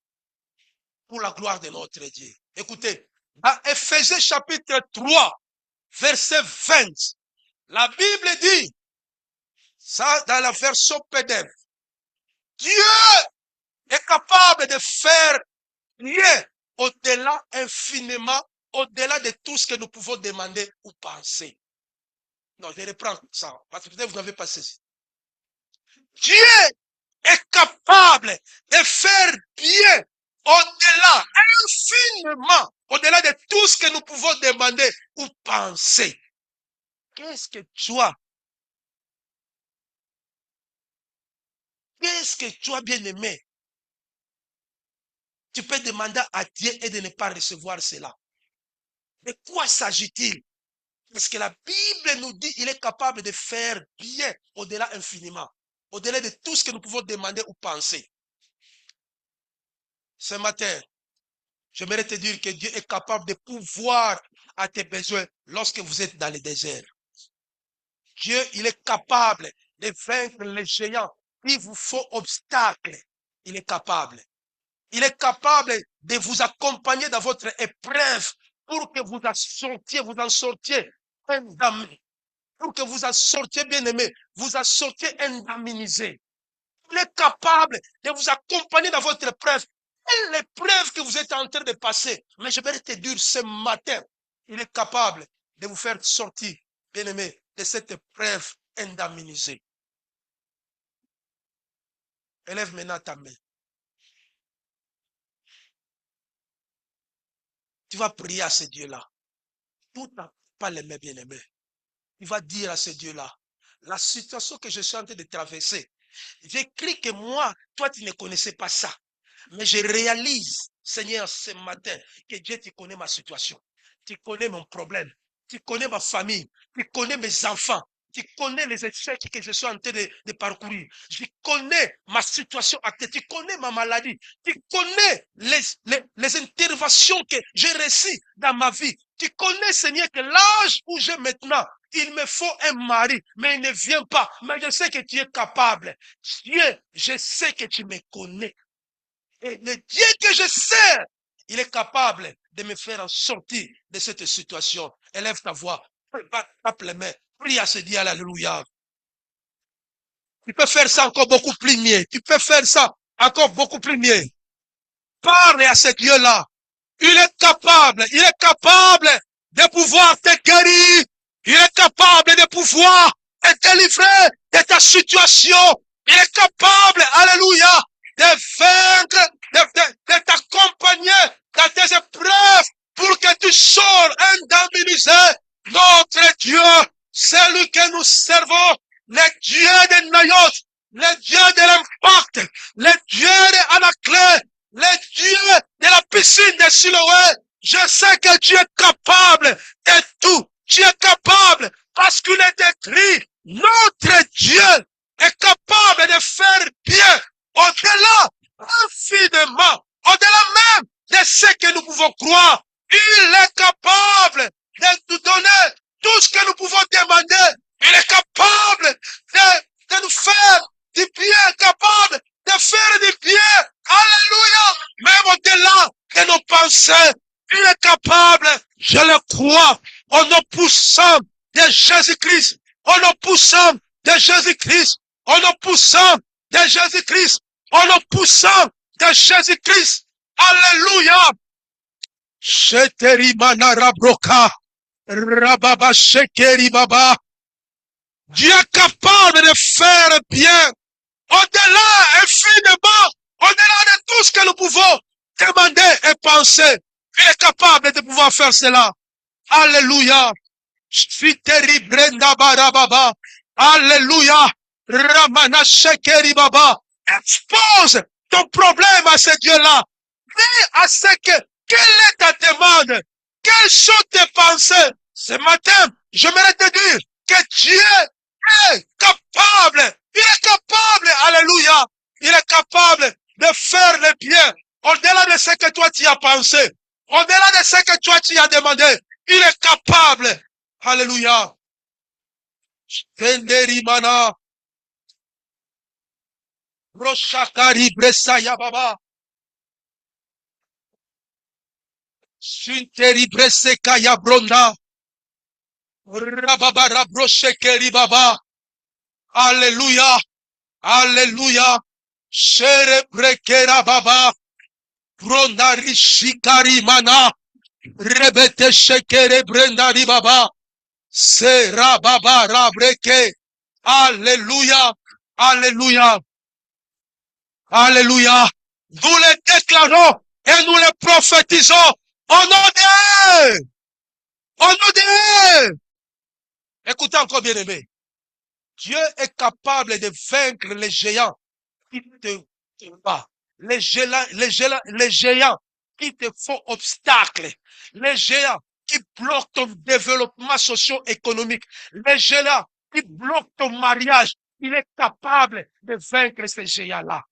pour la gloire de notre Dieu. Écoutez, dans Éphésiens chapitre 3, verset 20, la Bible dit, ça dans la version PDF, Dieu est capable de faire rien au-delà, infiniment, au-delà de tout ce que nous pouvons demander ou penser. Non, je reprends ça, parce que peut-être vous n'avez pas saisi. Dieu est capable de faire bien au-delà, infiniment, au-delà de tout ce que nous pouvons demander ou penser. Qu'est-ce que toi, Qu'est-ce que tu as bien aimé? Tu peux demander à Dieu et de ne pas recevoir cela. De quoi s'agit-il? Parce que la Bible nous dit qu'il est capable de faire bien au-delà infiniment, au-delà de tout ce que nous pouvons demander ou penser. Ce matin, j'aimerais te dire que Dieu est capable de pouvoir à tes besoins lorsque vous êtes dans le désert. Dieu, il est capable de vaincre les géants qui vous font obstacle. Il est capable. Il est capable de vous accompagner dans votre épreuve pour que vous en sortiez indemnisé. Pour que vous en sortiez bien aimé, vous en sortiez indemnisé. Il est capable de vous accompagner dans votre épreuve. Quelle l'épreuve que vous êtes en train de passer. Mais je vais te dire ce matin, il est capable de vous faire sortir, bien aimé, de cette épreuve indemnisée. Élève maintenant ta main. Tu vas prier à ce Dieu-là. Tout n'a pas les mains, bien aimé. Tu vas dire à ce Dieu-là, la situation que je suis en train de traverser, j'écris que moi, toi, tu ne connaissais pas ça. Mais je réalise, Seigneur, ce matin, que Dieu, tu connais ma situation. Tu connais mon problème. Tu connais ma famille. Tu connais mes enfants. Tu connais les échecs que je suis en train de parcourir. Je connais ma situation actuelle. Tu connais ma maladie. Tu connais les interventions que j'ai reçues dans ma vie. Tu connais, Seigneur, que l'âge où j'ai maintenant, il me faut un mari, mais il ne vient pas. Mais je sais que tu es capable. Dieu, je sais que tu me connais. Et le Dieu que je sers, il est capable de me faire en sortir de cette situation. Élève ta voix, tape les mains, prie à ce Dieu, alléluia. Tu peux faire ça encore beaucoup plus mieux. Tu peux faire ça encore beaucoup plus mieux. Parle à ce Dieu-là. Il est capable de pouvoir te guérir. Il est capable de pouvoir te délivrer de ta situation. Il est capable, alléluia, de vaincre, de t'accompagner dans tes épreuves pour que tu sors indemnisé. Notre Dieu, celui que nous servons, le Dieu de Nayot, le Dieu de l'impact, le Dieu de Anaclé, le Dieu de la piscine de Siloé. Je sais que tu es capable de tout. Tu es capable parce qu'il est écrit, notre Dieu est capable de faire bien au-delà, infiniment, au-delà même de ce que nous pouvons croire. Il est capable de nous donner tout ce que nous pouvons demander. Il est capable de nous faire du bien, capable de faire du bien. Alléluia. Même au-delà de nos pensées, il est capable, je le crois, au nom puissant de Jésus-Christ, au nom puissant de Jésus-Christ, au nom puissant de Jésus-Christ, au nom puissant de Jésus-Christ. Alléluia. Sheteri manara broka, rababa shekeri baba. Dieu est capable de faire bien, au-delà, infiniment, au-delà de tout ce que nous pouvons demander et penser. Il est capable de pouvoir faire cela. Alléluia. Fiteri brenda barababa. Alléluia. Ramana shekeri baba. Expose ton problème à ce Dieu-là. Dis à ce que, quelle est ta demande? Quelles sont tes pensées? Ce matin, j'aimerais te dire que Dieu est capable. Il est capable. Alléluia. Il est capable de faire le bien. Au-delà de ce que toi tu as pensé. Au-delà de ce que toi tu as demandé. Il est capable. Alléluia. Tenderimana. Roshakari bresaya baba. Sinteri bresekaya bronda. Rababa broshekeri baba. Alléluia. Alléluia. Shere brekera baba. Brondari shikari mana. Rebete shekere brendari baba. Sera baba rabreke. Alléluia. Alléluia. Alléluia. Nous les déclarons et nous les prophétisons au nom d'eux. Au nom d'eux. Écoutez encore bien aimé. Dieu est capable de vaincre les géants qui te combattent, les géants qui te font obstacle, les géants qui bloquent ton développement socio-économique, les géants qui bloquent ton mariage, il est capable de vaincre ces géants-là.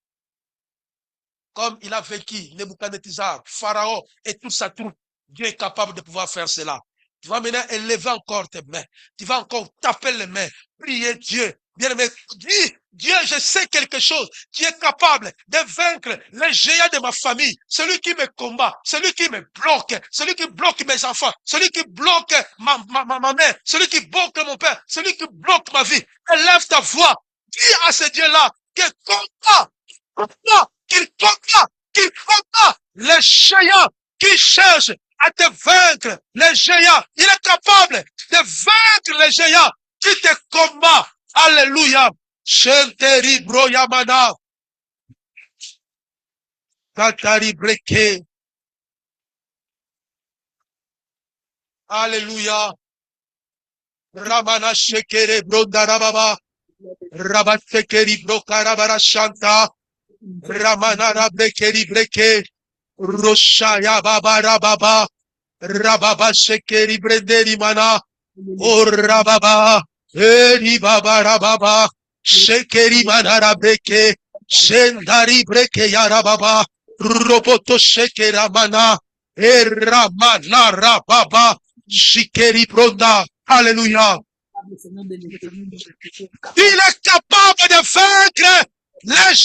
Comme il a vaincu Nebuchadnezzar, Pharaon et toute sa troupe, Dieu est capable de pouvoir faire cela. Tu vas maintenant élever encore tes mains. Tu vas encore taper les mains, prier Dieu. Bien aimé, dis, Dieu, je sais quelque chose. Tu es capable de vaincre les géants de ma famille. Celui qui me combat, celui qui me bloque, celui qui bloque mes enfants, celui qui bloque ma mère, celui qui bloque mon père, celui qui bloque ma vie. Élève ta voix. Dis à ce Dieu-là qu'il combat les géants qui cherchent à te vaincre, les géants. Il est capable de vaincre les géants qui te combattent. Alléluia. Shenteri broyamana. Katari breke. Alléluia. Ramana shekere brondarababa. Rabatekeri brokarabara shanta. Ramana rabrekeri breke. Roshaya baba rababa. Rababa shekeri brenderi mana. O rababa. Eri baba rababa. Shekeri mana rabreke. Shendari breke yarababa. Roboto shekera mana. Eramana rababa. Shikeri bronda. Alléluia. Il est capable de vaincre les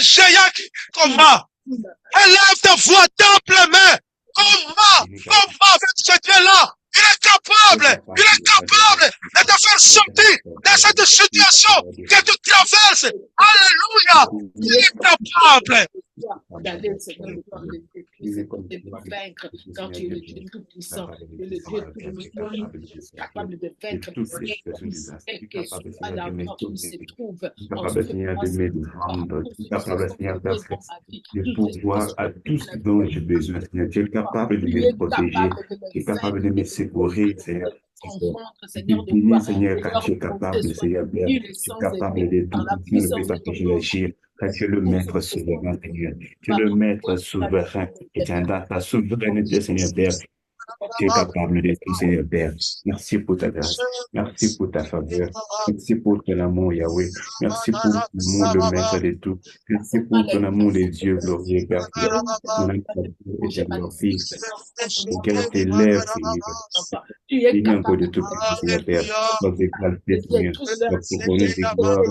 géants qui combattent. Élève ta voix, tape les mains. Combat avec ce Dieu-là. Il est capable de te faire sortir de cette situation que tu traverses. Alléluia. Il est capable. D'aller, Seigneur, le corps de vaincre quand tu es le Dieu tout-puissant, le Dieu tout-puissant, capable de vaincre quel que soit l'endroit où il se trouve. Capable, Seigneur, de me défendre, capable, Seigneur, de pouvoir à tout ce dont j'ai besoin, Seigneur. Tu es capable de me protéger, tu es capable de me secourir, Seigneur. Seigneur, car tu es capable, Seigneur, tu es capable de tout, tu ne peux pas que je l'agir. Car tu es le maître souverain, Seigneur. Tu es le maître souverain. Et tu as dans ta souveraineté, Seigneur Père. Tu es capable de tout, Seigneur Père. Merci pour ta grâce. Merci pour ta faveur. Merci pour ton amour, Yahweh. Merci pour ton amour, le maître de tout. Merci pour ton amour des dieux glorieux, Père. Mon éternel Fils. Auquel t'élèves, Seigneur. Bénis encore de tout, Seigneur Père. Sois exalté, Seigneur. Sois couronné de gloire.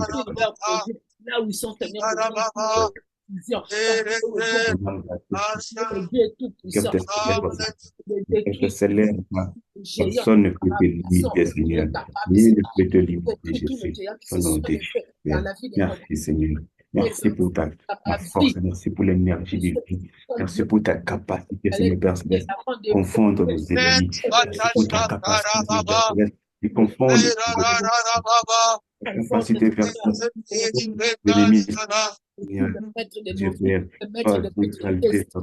Là où ils sont, Seigneur, Dieu est tout puissant. Je célèbre, personne ne peut te limiter, Seigneur. Nul ne peut te limiter, Jésus. Au nom de Jésus. Merci, Seigneur. Merci pour ta force, merci pour l'énergie divine. Merci pour ta capacité, Seigneur Père, de confondre nos ennemis. Merci pour ta capacité, de confondre la capacité de faire l'ennemi. Dieu Père, sois exalté, sois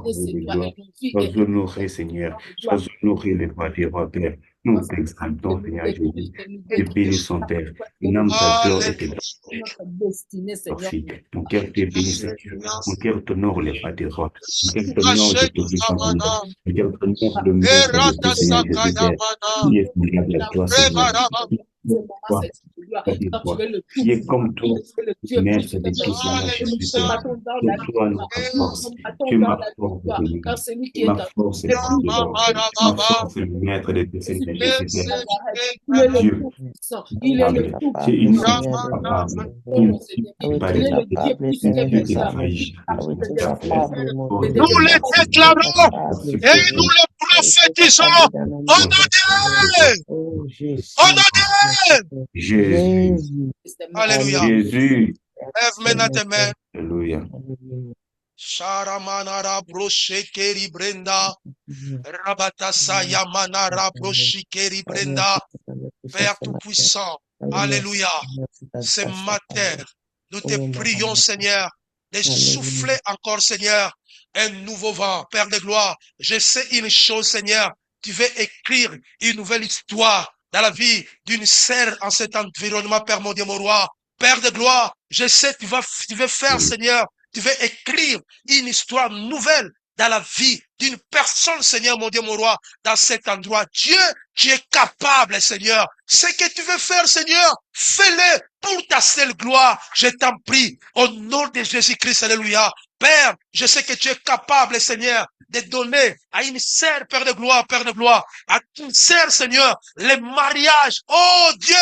honoré, Seigneur, sois honoré le roi des rois, Père. Nous t'exaltons, Seigneur Jésus, et bénissons, Père. Une âme t'adore et te glorifie. Mon cœur te bénit, Seigneur. Mon cœur t'honore le roi des rois. Mon cœur t'honore le Tout-Puissant. Mon cœur t'honore le maître de tout, Seigneur Jésus, Père. Qui est semblable à toi, Seigneur. Qui est comme toi, maître de tout, Seigneur Jésus, Père. C'est toi notre force. Tu es ma force, Seigneur. Ma force, c'est ma force, le maître de tout, Seigneur Jésus, Père. Dieu, tu es une capable. Nous les déclarons et nous les prophétisons. Honoré! Jésus. Alléluia. Jésus. Lève maintenant tes mains. Alléluia. Sharamanara broshekeri brenda. Rabatasa yamanara broshikeri brenda. Père Tout-Puissant. Alléluia. Ce matin, nous te prions, Seigneur, de souffler encore, Seigneur, un nouveau vent. Père de gloire, je sais une chose, Seigneur. Tu veux écrire une nouvelle histoire dans la vie d'une sœur en cet environnement, Père mon Dieu, mon roi. Père de gloire, je sais, tu veux faire, Seigneur, tu veux écrire une histoire nouvelle dans la vie d'une personne, Seigneur, mon Dieu, mon roi, dans cet endroit. Dieu, tu es capable, Seigneur. Ce que tu veux faire, Seigneur, fais-le pour ta seule gloire. Je t'en prie, au nom de Jésus-Christ, alléluia. Père, je sais que tu es capable, Seigneur, de donner à une sœur, Père de gloire, à une sœur, Seigneur, le mariage. Oh Dieu,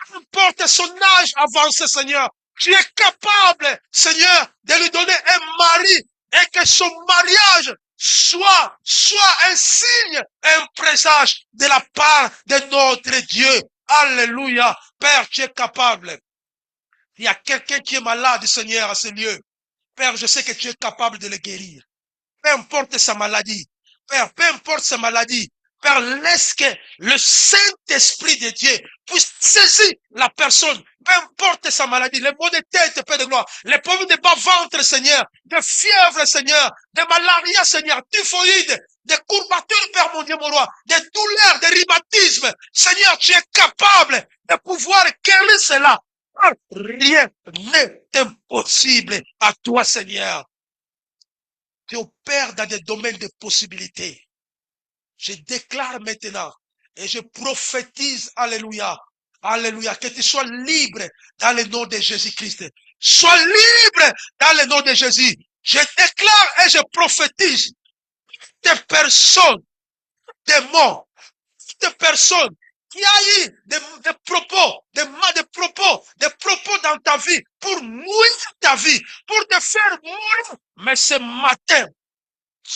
peu importe son âge avancé, Seigneur, tu es capable, Seigneur, de lui donner un mari et que son mariage soit un signe, un présage de la part de notre Dieu. Alléluia. Père, tu es capable. Il y a quelqu'un qui est malade, Seigneur, à ce lieu. Père, je sais que tu es capable de le guérir. Peu importe sa maladie. Père, peu importe sa maladie. Père, laisse que le Saint-Esprit de Dieu puisse saisir la personne, peu importe sa maladie, les maux de tête, Père de gloire, les problèmes de bas-ventre, Seigneur, de fièvre, Seigneur, de malaria, Seigneur, typhoïde, de courbatures, Père mon Dieu, mon roi, de douleurs, de rhumatisme. Seigneur, tu es capable de pouvoir guérir cela. Rien n'est impossible à toi, Seigneur. Tu opères dans des domaines de possibilités. Je déclare maintenant et je prophétise, alléluia, alléluia, que tu sois libre dans le nom de Jésus-Christ. Sois libre dans le nom de Jésus. Je déclare et je prophétise des personnes, des mots, des personnes qui a eu des propos dans ta vie pour mourir ta vie, pour te faire mourir. Mais ce matin,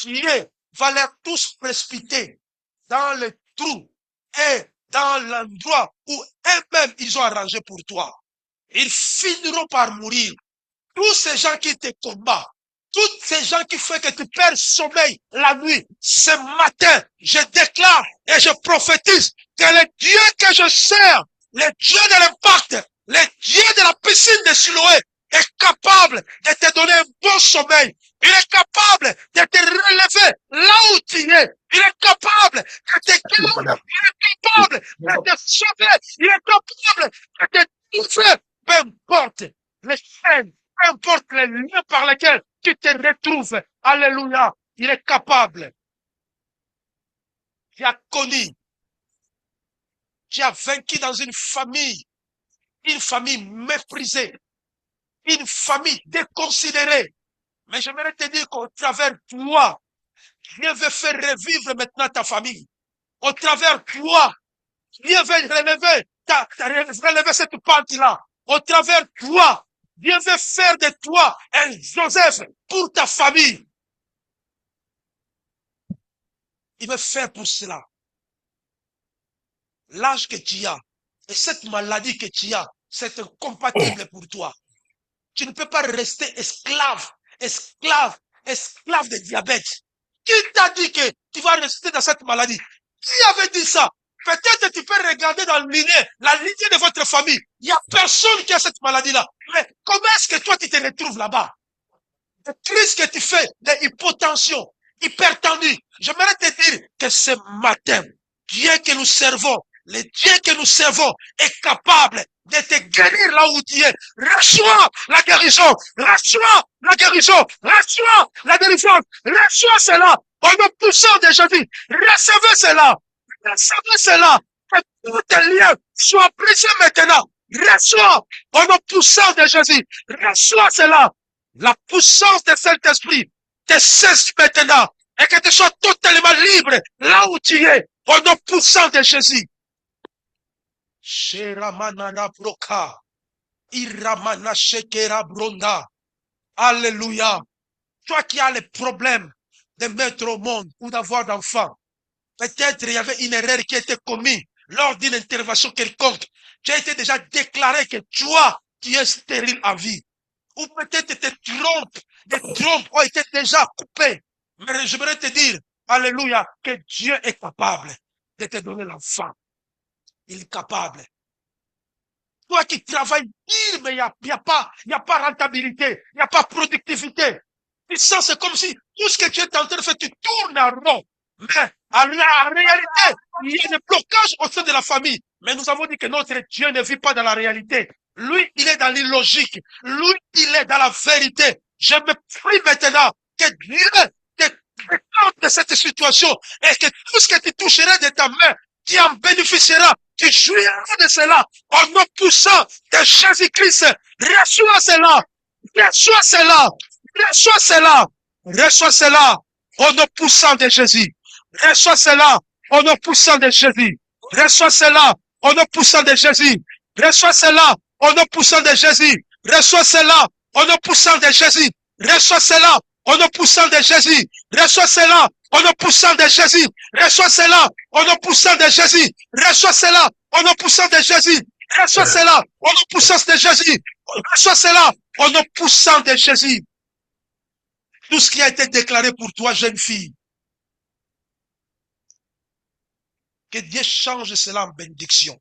Dieu va les tous précipiter dans le trou et dans l'endroit où eux-mêmes ils ont arrangé pour toi. Ils finiront par mourir. Tous ces gens qui te combattent, tous ces gens qui font que tu perds sommeil la nuit, ce matin, je déclare et je prophétise que le Dieu que je sers, le Dieu de l'impact, le Dieu de la piscine de Siloé, est capable de te donner un bon sommeil. Il est capable de te relever là où tu es. Il est capable de te guérir. Il est capable de te sauver. Il est capable de te délivrer. Peu importe les chaînes, peu importe les liens par lesquels tu te retrouves. Alléluia. Il est capable. Tu as connu. Tu as vaincu dans une famille méprisée, une famille déconsidérée. Mais j'aimerais te dire qu'au travers de toi, Dieu veut faire revivre maintenant ta famille. Au travers de toi, Dieu veut relever cette pente-là. Au travers de toi, Dieu veut faire de toi un Joseph pour ta famille. Il veut faire pour cela. L'âge que tu as et cette maladie que tu as, c'est incompatible pour toi. Tu ne peux pas rester esclave de diabète. Qui t'a dit que tu vas rester dans cette maladie? Qui avait dit ça? Peut-être tu peux regarder dans la lignée de votre famille. Il n'y a personne qui a cette maladie-là. Mais comment est-ce que toi tu te retrouves là-bas? Le crise que tu fais, l'hypotension, hypertendu. J'aimerais te dire que ce matin, Dieu que nous servons, le Dieu que nous servons est capable de te guérir là où tu es. Reçois la guérison, reçois la guérison, reçois la délivrance, reçois cela. Au nom puissant de Jésus, recevez cela, que tous tes liens soient brisés maintenant. Reçois au nom puissant de Jésus, reçois cela. La puissance de Saint-Esprit te saisit maintenant et que tu sois totalement libre là où tu es. Au nom puissant de Jésus. Sheramanana broka. Iramana shekera bronda. Alléluia. Toi qui as le problème de mettre au monde ou d'avoir d'enfants, peut-être il y avait une erreur qui a été commise lors d'une intervention quelconque. Tu as été déjà déclaré que toi, tu es stérile en vie. Ou peut-être tes trompes ont été déjà coupées. Mais je voudrais te dire, alléluia, que Dieu est capable de te donner l'enfant. Il est capable. Toi qui travailles dur, mais il n'y a pas rentabilité, il n'y a pas productivité. Tu sens, c'est comme si tout ce que tu es en train de faire, tu tournes en rond. Mais en réalité, il y a des blocages au sein de la famille. Mais nous avons dit que notre Dieu ne vit pas dans la réalité. Lui, il est dans l'illogique. Lui, il est dans la vérité. Je me prie maintenant que Dieu te décante de cette situation et que tout ce que tu toucheras de ta main, tu en bénéficieras. Tu jouiras de cela en nom puissant de Jésus-Christ. Reçois cela. Reçois cela. Reçois cela. Reçois cela au nom puissant de Jésus. Reçois cela au nom puissant de Jésus. Reçois cela au nom puissant de Jésus. Reçois cela au nom puissant de Jésus. Reçois cela au nom puissant de Jésus. Reçois cela au nom puissant de Jésus. Reçois cela au nom puissant de Jésus. Reçois cela au nom puissant de Jésus. Reçois cela au nom puissant de Jésus. Reçois cela au nom puissant de Jésus. Reçois cela au nom puissant de Jésus. Tout ce qui a été déclaré pour toi, jeune fille, que Dieu change cela en bénédiction.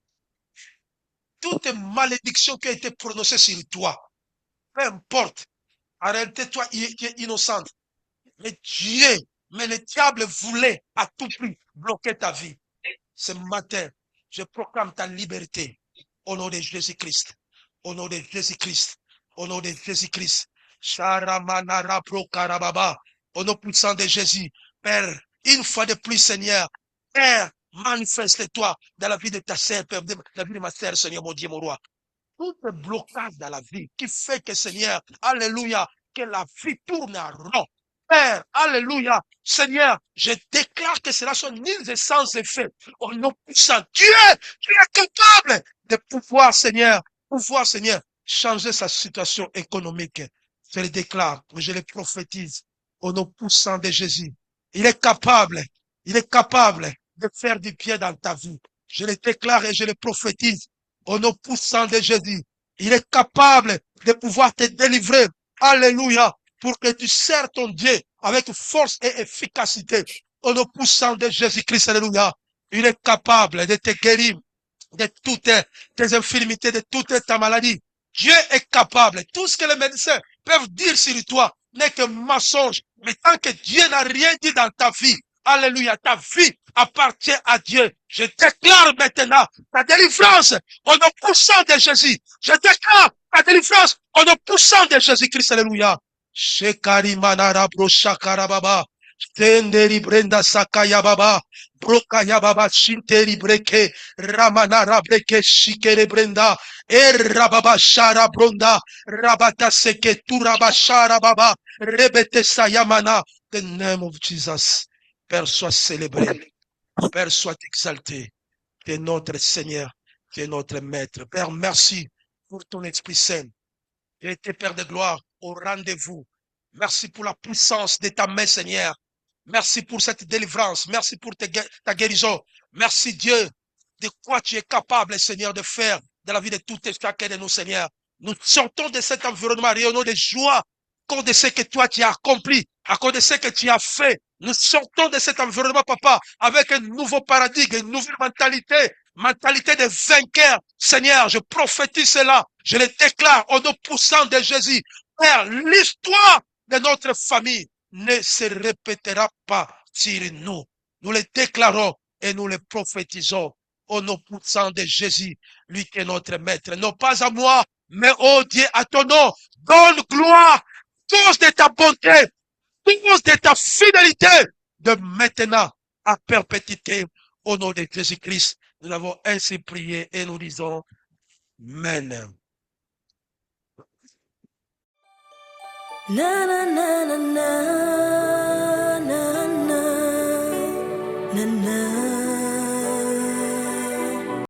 Toute malédiction qui a été prononcée sur toi, peu importe, en réalité, toi, tu es innocente. Mais Dieu, mais le diable voulait à tout prix bloquer ta vie. Ce matin, je proclame ta liberté au nom de Jésus-Christ. Au nom de Jésus-Christ. Au nom de Jésus-Christ. Au nom puissant de Jésus. Père, une fois de plus, Seigneur, Père, manifeste-toi dans la vie de ta sœur, Père, dans la vie de ma sœur, Seigneur, mon Dieu, mon roi. Tout le blocage dans la vie qui fait que, Seigneur, alléluia, que la vie tourne en rond. Père, alléluia, Seigneur, je déclare que cela soit nul et sans effet. Au nom puissant, Dieu, tu es capable de pouvoir, Seigneur, changer sa situation économique. Je le déclare, je le prophétise au nom puissant de Jésus. Il est capable de faire du bien dans ta vie. Je le déclare et je le prophétise au nom puissant de Jésus. Il est capable de pouvoir te délivrer. Alléluia. Pour que tu sers ton Dieu avec force et efficacité. Au nom puissant de Jésus-Christ. Alléluia. Il est capable de te guérir de toutes tes infirmités, de toute ta maladie. Dieu est capable. Tout ce que les médecins peuvent dire sur toi n'est que mensonge. Mais tant que Dieu n'a rien dit dans ta vie, alléluia, ta vie appartient à Dieu. Je déclare maintenant ta délivrance au nom puissant de Jésus. Je déclare ta délivrance au nom puissant de Jésus-Christ. Alléluia. Shekari manara broshakara baba. Tenderi brenda sakaya baba. Brokaya baba shinteri breke. Ramanara breke shikere brenda. Rababa shara bronda. Rabata seke turaba shara baba. Rebete sayamana. The name of Jesus. Père, sois célébré. Père, sois exalté. Tu es notre Seigneur. Tu es notre Maître. Père, merci pour ton Esprit Saint. Tu as été Père de gloire au rendez-vous. Merci pour la puissance de ta main, Seigneur. Merci pour cette délivrance. Merci pour ta guérison. Merci, Dieu, de quoi tu es capable, Seigneur, de faire dans la vie de tout et chacun de nous, Seigneur. Nous sortons de cet environnement rayonnant de joie, à cause de ce que toi tu as accompli, à cause de ce que tu as fait. Nous sortons de cet environnement, papa, avec un nouveau paradigme, une nouvelle mentalité de vainqueur. Seigneur, je prophétise cela, je le déclare au nom puissant de Jésus. Père, l'histoire de notre famille ne se répétera pas sur nous. Nous le déclarons et nous le prophétisons au nom puissant de Jésus, lui qui est notre maître. Non pas à moi, mais oh Dieu, à ton nom, donne gloire, cause de ta bonté, cause de ta fidélité, de maintenant à perpétuité, au nom de Jésus-Christ. Nous avons ainsi prié et nous disons Amen. Na na na na na na na na na.